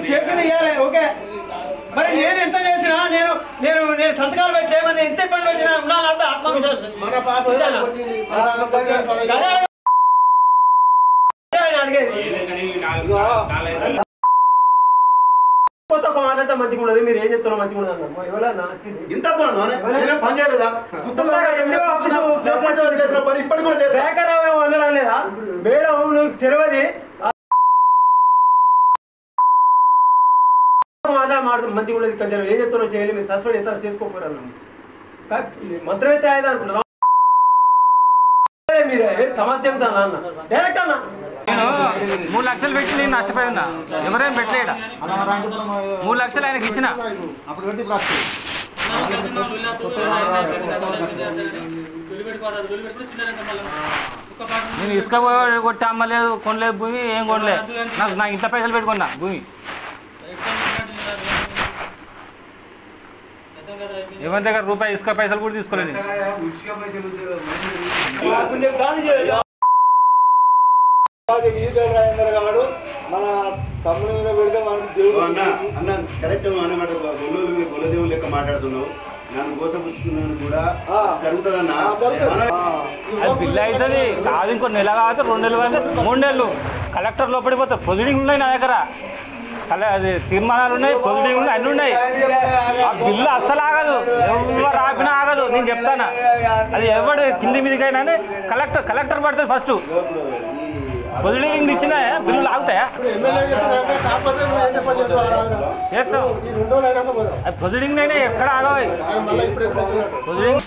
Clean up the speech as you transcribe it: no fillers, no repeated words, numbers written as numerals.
చేసిన ఇవ్వాలి ఓకే. మరి నేను ఎంత చేసినా నేను నేను నేను సంతకాలు పెట్టేమని ఎంత ఇబ్బంది పెట్టినా ఉండాలంటే ఆత్మవిశ్వాసం అడిగేది. ఒక మాట మంచిగా ఉండదు, మీరు ఏం చెప్తున్నా మంచిగా ఉండదు అన్న ఎవరన్నా వచ్చింది అనడం లేదా మేడం నువ్వు తెలియదు మాట్లాడు మంచిగా ఉండదు కొంచెం ఏం చెప్తున్నా చేయాలి మీరు సస్పెండ్ చేస్తారు చేసుకోకపోయారు మంత్రం అయితే అయ్యేది అనుకుంటున్నా మీరు తమాష చెప్తాను అన్న డైరెక్ట్ అన్న. నేను 3 లక్షలు పెట్టి నేను నష్టపోయి ఉన్నా, ఎవరేం పెట్టలేడ 3 లక్షలు ఆయనకి ఇచ్చిన. నేను ఇసుక కొట్టి అమ్మలేదు, కొనలేదు భూమి, ఏం కొనలేదు. నాకు ఇంత పైసలు పెట్టుకున్నా భూమి. ఎవరి దగ్గర రూపాయి ఇసుక పైసలు కూడా తీసుకోలేదు. మన తమ్ముడి మీద పెడితే మనకు దేవుడు అన్న కరెక్ట్ అన్నమాట. గొల్లదేవుడు లెక్క మాట్లాడుతున్నావు, నన్ను గోసపుచ్చుకున్నాను కూడా జరుగుతుందన్నా. అది బిల్లు అవుతుంది కాదు, ఇంకో నెల కాదు 2 నెలలు కాదు 3 నెలలు కలెక్టర్ లోపడిపోతాయి. ప్రొసీడింగ్ ఉన్నాయి నా దగ్గర, అది తీర్మానాలు ఉన్నాయి, ప్రొసీడింగ్ ఉన్నాయి, అన్నీ ఉన్నాయి. ఆ బిల్లు అస్సలు ఆగదు, ఎవరు ఆపినా ఆగదు. నేను చెప్తాను అది ఎవడు కింది మీదకైనా కలెక్టర్ పడుతుంది ఫస్ట్. ప్రొసీడింగ్ ఇచ్చినా బిల్లులు ఆగుతాయా? చేస్తాం ప్రొసీడింగ్ అయినా ఎక్కడ ఆగవు ప్రొసీడింగ్.